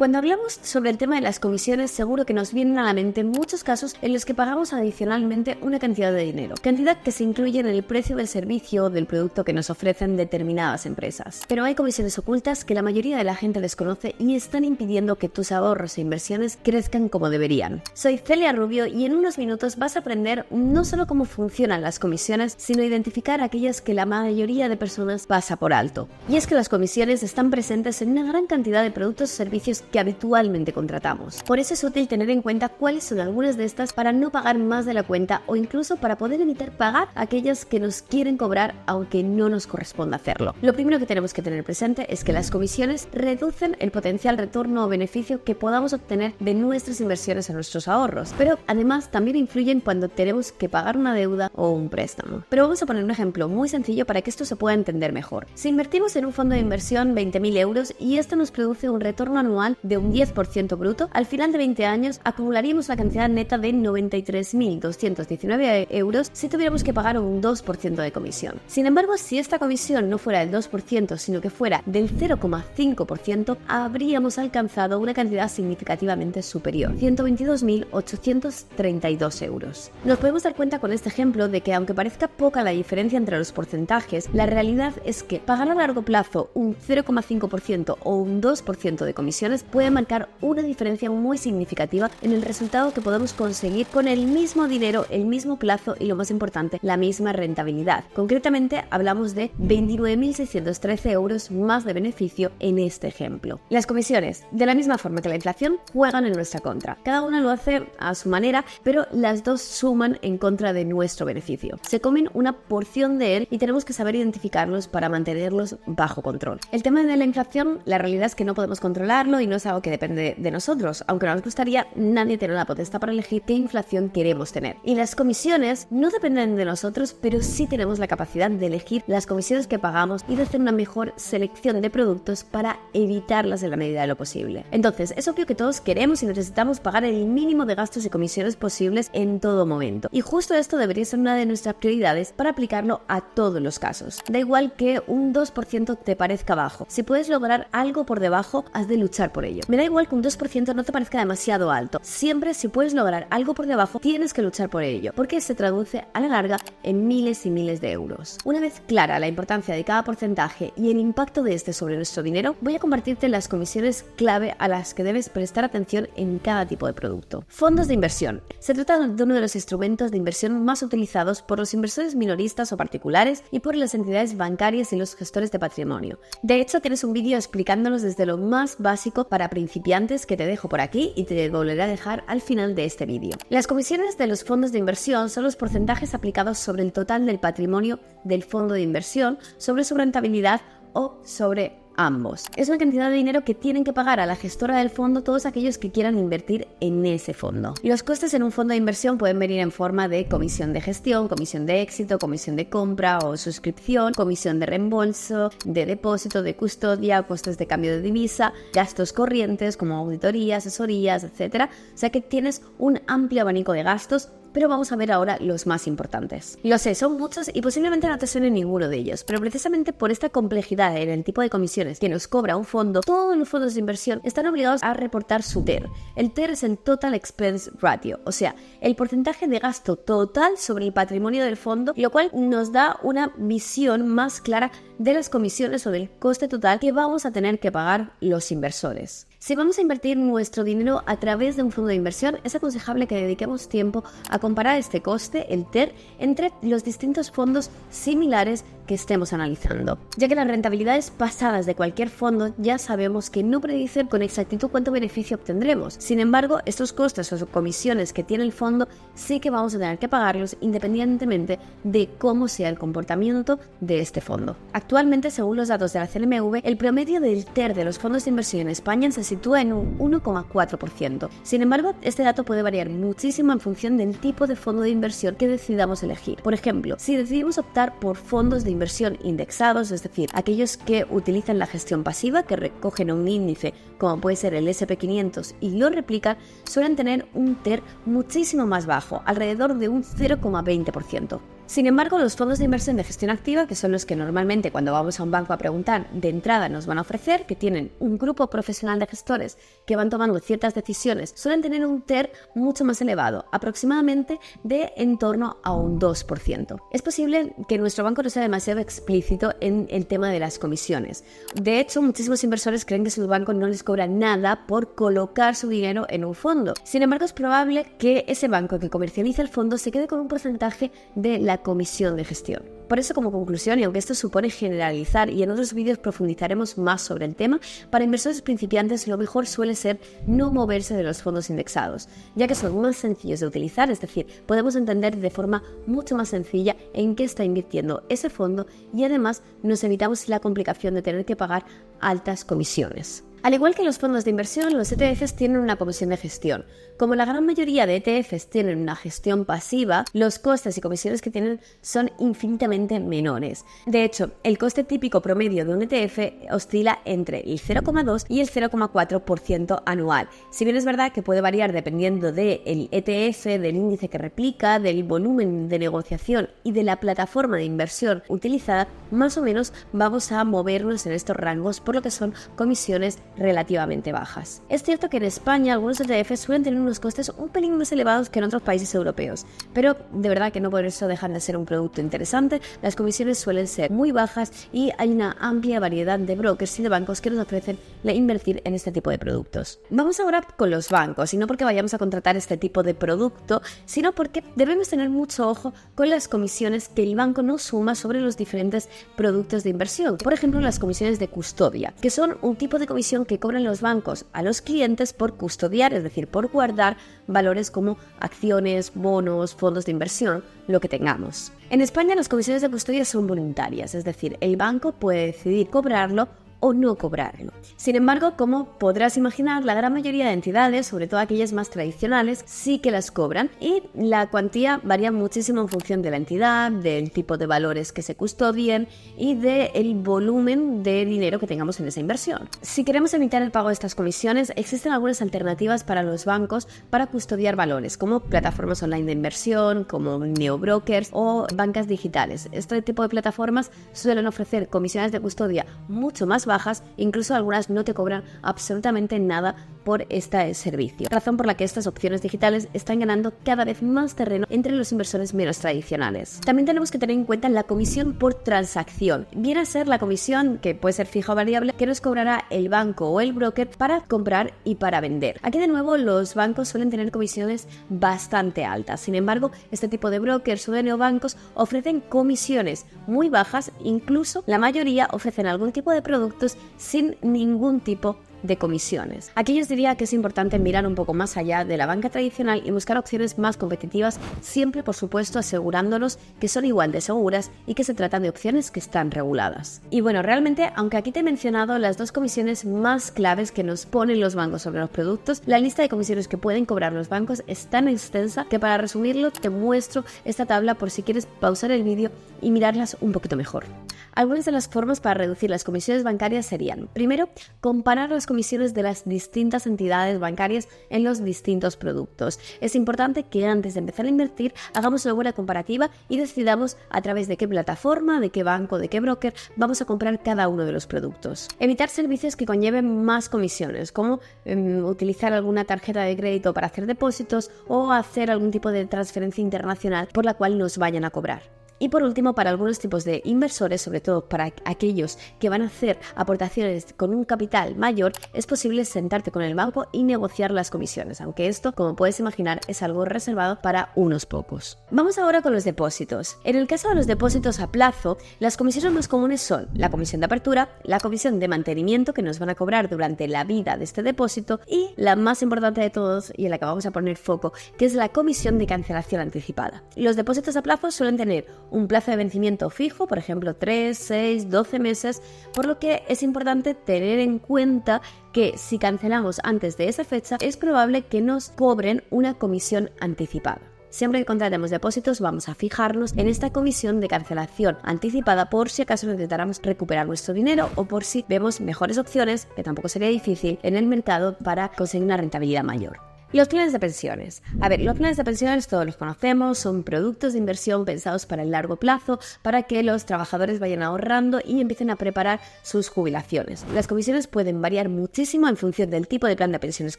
Cuando hablamos sobre el tema de las comisiones, seguro que nos vienen a la mente muchos casos en los que pagamos adicionalmente una cantidad de dinero, cantidad que se incluye en el precio del servicio o del producto que nos ofrecen determinadas empresas. Pero hay comisiones ocultas que la mayoría de la gente desconoce y están impidiendo que tus ahorros e inversiones crezcan como deberían. Soy Celia Rubio y en unos minutos vas a aprender no solo cómo funcionan las comisiones, sino identificar aquellas que la mayoría de personas pasa por alto. Y es que las comisiones están presentes en una gran cantidad de productos o servicios que habitualmente contratamos. Por eso es útil tener en cuenta cuáles son algunas de estas para no pagar más de la cuenta o incluso para poder evitar pagar aquellas que nos quieren cobrar aunque no nos corresponda hacerlo. Lo primero que tenemos que tener presente es que las comisiones reducen el potencial retorno o beneficio que podamos obtener de nuestras inversiones a nuestros ahorros, pero además también influyen cuando tenemos que pagar una deuda o un préstamo. Pero vamos a poner un ejemplo muy sencillo para que esto se pueda entender mejor. Si invertimos en un fondo de inversión 20.000 euros y esto nos produce un retorno anual de un 10% bruto, al final de 20 años acumularíamos la cantidad neta de 93.219 euros si tuviéramos que pagar un 2% de comisión. Sin embargo, si esta comisión no fuera del 2%, sino que fuera del 0,5%, habríamos alcanzado una cantidad significativamente superior, 122.832 euros. Nos podemos dar cuenta con este ejemplo de que aunque parezca poca la diferencia entre los porcentajes, la realidad es que pagar a largo plazo un 0,5% o un 2% de comisiones puede marcar una diferencia muy significativa en el resultado que podemos conseguir con el mismo dinero, el mismo plazo y, lo más importante, la misma rentabilidad. Concretamente, hablamos de 29.613 euros más de beneficio en este ejemplo. Las comisiones, de la misma forma que la inflación, juegan en nuestra contra. Cada una lo hace a su manera, pero las dos suman en contra de nuestro beneficio. Se comen una porción de él y tenemos que saber identificarlos para mantenerlos bajo control. El tema de la inflación, la realidad es que no podemos controlarlo y no es algo que depende de nosotros. Aunque no nos gustaría, nadie tiene la potestad para elegir qué inflación queremos tener. Y las comisiones no dependen de nosotros, pero sí tenemos la capacidad de elegir las comisiones que pagamos y de hacer una mejor selección de productos para evitarlas en la medida de lo posible. Entonces, es obvio que todos queremos y necesitamos pagar el mínimo de gastos y comisiones posibles en todo momento. Y justo esto debería ser una de nuestras prioridades para aplicarlo a todos los casos. Da igual que un 2% te parezca bajo. Si puedes lograr algo por debajo, has de luchar por ello. Me da igual que un 2% no te parezca demasiado alto. Siempre, si puedes lograr algo por debajo, tienes que luchar por ello, porque se traduce a la larga en miles y miles de euros. Una vez clara la importancia de cada porcentaje y el impacto de este sobre nuestro dinero, voy a compartirte las comisiones clave a las que debes prestar atención en cada tipo de producto. Fondos de inversión. Se trata de uno de los instrumentos de inversión más utilizados por los inversores minoristas o particulares y por las entidades bancarias y los gestores de patrimonio. De hecho, tienes un vídeo explicándolos desde lo más básico para principiantes que te dejo por aquí y te volveré a dejar al final de este vídeo. Las comisiones de los fondos de inversión son los porcentajes aplicados sobre el total del patrimonio del fondo de inversión, sobre su rentabilidad o sobre ambos. Es una cantidad de dinero que tienen que pagar a la gestora del fondo todos aquellos que quieran invertir en ese fondo. Los costes en un fondo de inversión pueden venir en forma de comisión de gestión, comisión de éxito, comisión de compra o suscripción, comisión de reembolso, de depósito, de custodia, costes de cambio de divisa, gastos corrientes como auditoría, asesorías, etc. O sea que tienes un amplio abanico de gastos, pero vamos a ver ahora los más importantes. Lo sé, son muchos y posiblemente no te suene ninguno de ellos, pero precisamente por esta complejidad en el tipo de comisiones que nos cobra un fondo, todos los fondos de inversión están obligados a reportar su TER. El TER es el Total Expense Ratio, o sea, el porcentaje de gasto total sobre el patrimonio del fondo, lo cual nos da una visión más clara de las comisiones o del coste total que vamos a tener que pagar los inversores. Si vamos a invertir nuestro dinero a través de un fondo de inversión, es aconsejable que dediquemos tiempo a comparar este coste, el TER, entre los distintos fondos similares que estemos analizando, ya que las rentabilidades pasadas de cualquier fondo ya sabemos que no predicen con exactitud cuánto beneficio obtendremos. Sin embargo, estos costes o comisiones que tiene el fondo sí que vamos a tener que pagarlos independientemente de cómo sea el comportamiento de este fondo. Actualmente, según los datos de la CNMV, el promedio del TER de los fondos de inversión en España se sitúa en un 1,4%. Sin embargo, este dato puede variar muchísimo en función del tipo de fondo de inversión que decidamos elegir. Por ejemplo, si decidimos optar por fondos de inversión indexados, es decir, aquellos que utilizan la gestión pasiva, que recogen un índice como puede ser el S&P 500 y lo replican, suelen tener un TER muchísimo más bajo, alrededor de un 0,20%. Sin embargo, los fondos de inversión de gestión activa, que son los que normalmente cuando vamos a un banco a preguntar de entrada nos van a ofrecer, que tienen un grupo profesional de gestores que van tomando ciertas decisiones, suelen tener un TER mucho más elevado, aproximadamente de en torno a un 2%. Es posible que nuestro banco no sea demasiado explícito en el tema de las comisiones. De hecho, muchísimos inversores creen que su banco no les cobra nada por colocar su dinero en un fondo. Sin embargo, es probable que ese banco que comercializa el fondo se quede con un porcentaje de la comisión de gestión. Por eso, como conclusión, y aunque esto supone generalizar, y en otros vídeos profundizaremos más sobre el tema, para inversores principiantes lo mejor suele ser no moverse de los fondos indexados, ya que son más sencillos de utilizar, es decir, podemos entender de forma mucho más sencilla en qué está invirtiendo ese fondo y además nos evitamos la complicación de tener que pagar altas comisiones. Al igual que los fondos de inversión, los ETFs tienen una comisión de gestión. Como la gran mayoría de ETFs tienen una gestión pasiva, los costes y comisiones que tienen son infinitamente menores. De hecho, el coste típico promedio de un ETF oscila entre el 0,2 y el 0,4% anual. Si bien es verdad que puede variar dependiendo del ETF, del índice que replica, del volumen de negociación y de la plataforma de inversión utilizada, más o menos vamos a movernos en estos rangos, por lo que son comisiones relativamente bajas. Es cierto que en España algunos ETFs suelen tener unos costes un pelín más elevados que en otros países europeos, pero de verdad que no por eso dejan de ser un producto interesante. Las comisiones suelen ser muy bajas y hay una amplia variedad de brokers y de bancos que nos ofrecen invertir en este tipo de productos. Vamos ahora con los bancos, y no porque vayamos a contratar este tipo de producto, sino porque debemos tener mucho ojo con las comisiones que el banco nos suma sobre los diferentes productos de inversión. Por ejemplo, las comisiones de custodia, que son un tipo de comisión que cobran los bancos a los clientes por custodiar, es decir, por guardar valores como acciones, bonos, fondos de inversión, lo que tengamos. En España las comisiones de custodia son voluntarias, es decir, el banco puede decidir cobrarlo o no cobrarlo. Sin embargo, como podrás imaginar, la gran mayoría de entidades, sobre todo aquellas más tradicionales, sí que las cobran y la cuantía varía muchísimo en función de la entidad, del tipo de valores que se custodien y del volumen de dinero que tengamos en esa inversión. Si queremos evitar el pago de estas comisiones, existen algunas alternativas para los bancos para custodiar valores, como plataformas online de inversión, como neobrokers o bancas digitales. Este tipo de plataformas suelen ofrecer comisiones de custodia mucho más bajas, incluso algunas no te cobran absolutamente nada por este servicio, razón por la que estas opciones digitales están ganando cada vez más terreno entre los inversores menos tradicionales. También tenemos que tener en cuenta la comisión por transacción. Viene a ser la comisión, que puede ser fija o variable, que nos cobrará el banco o el broker para comprar y para vender. Aquí de nuevo los bancos suelen tener comisiones bastante altas. Sin embargo, este tipo de brokers o de neobancos ofrecen comisiones muy bajas, incluso la mayoría ofrecen algún tipo de productos sin ningún tipo de comisiones. Aquí yo os diría que es importante mirar un poco más allá de la banca tradicional y buscar opciones más competitivas, siempre por supuesto asegurándonos que son igual de seguras y que se tratan de opciones que están reguladas. Y bueno, realmente, aunque aquí te he mencionado las dos comisiones más claves que nos ponen los bancos sobre los productos, la lista de comisiones que pueden cobrar los bancos es tan extensa que para resumirlo te muestro esta tabla por si quieres pausar el vídeo y mirarlas un poquito mejor. Algunas de las formas para reducir las comisiones bancarias serían: primero, comparar las comisiones de las distintas entidades bancarias en los distintos productos. Es importante que antes de empezar a invertir hagamos una buena comparativa y decidamos a través de qué plataforma, de qué banco, de qué broker vamos a comprar cada uno de los productos. Evitar servicios que conlleven más comisiones, como utilizar alguna tarjeta de crédito para hacer depósitos o hacer algún tipo de transferencia internacional por la cual nos vayan a cobrar. Y por último, para algunos tipos de inversores, sobre todo para aquellos que van a hacer aportaciones con un capital mayor, es posible sentarte con el banco y negociar las comisiones, aunque esto, como puedes imaginar, es algo reservado para unos pocos. Vamos ahora con los depósitos. En el caso de los depósitos a plazo, las comisiones más comunes son la comisión de apertura, la comisión de mantenimiento que nos van a cobrar durante la vida de este depósito y la más importante de todos y en la que vamos a poner foco, que es la comisión de cancelación anticipada. Los depósitos a plazo suelen tener un plazo de vencimiento fijo, por ejemplo 3, 6, 12 meses, por lo que es importante tener en cuenta que si cancelamos antes de esa fecha es probable que nos cobren una comisión anticipada. Siempre que contratemos depósitos vamos a fijarnos en esta comisión de cancelación anticipada por si acaso necesitáramos recuperar nuestro dinero o por si vemos mejores opciones, que tampoco sería difícil, en el mercado para conseguir una rentabilidad mayor. Los planes de pensiones. A ver, los planes de pensiones todos los conocemos, son productos de inversión pensados para el largo plazo, para que los trabajadores vayan ahorrando y empiecen a preparar sus jubilaciones. Las comisiones pueden variar muchísimo en función del tipo de plan de pensiones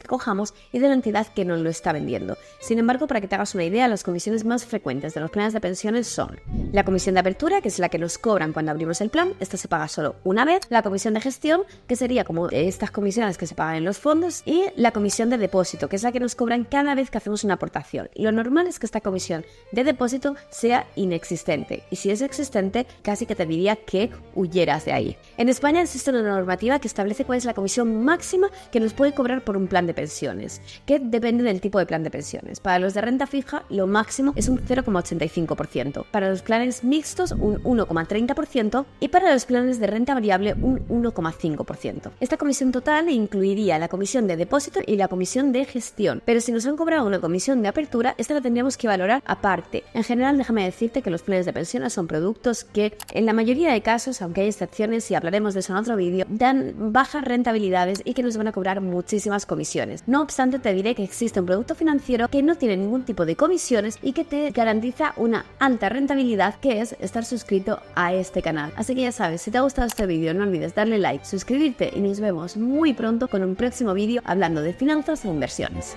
que cojamos y de la entidad que nos lo está vendiendo. Sin embargo, para que te hagas una idea, las comisiones más frecuentes de los planes de pensiones son la comisión de apertura, que es la que nos cobran cuando abrimos el plan, esta se paga solo una vez, la comisión de gestión, que sería como estas comisiones que se pagan en los fondos, y la comisión de depósito, que es la que nos cobran cada vez que hacemos una aportación. Lo normal es que esta comisión de depósito sea inexistente, y si es existente, casi que te diría que huyeras de ahí. En España existe una normativa que establece cuál es la comisión máxima que nos puede cobrar por un plan de pensiones, que depende del tipo de plan de pensiones. Para los de renta fija, lo máximo es un 0,85%, para los planes mixtos un 1,30% y para los planes de renta variable un 1,5%. Esta comisión total incluiría la comisión de depósito y la comisión de gestión, pero si nos han cobrado una comisión de apertura, esta la tendríamos que valorar aparte. En general, déjame decirte que los planes de pensiones son productos que, en la mayoría de casos, aunque hay excepciones y hablaremos de eso en otro vídeo, dan bajas rentabilidades y que nos van a cobrar muchísimas comisiones. No obstante, te diré que existe un producto financiero que no tiene ningún tipo de comisiones y que te garantiza una alta rentabilidad, que es estar suscrito a este canal. Así que ya sabes, si te ha gustado este vídeo, no olvides darle like, suscribirte y nos vemos muy pronto con un próximo vídeo hablando de finanzas e inversiones.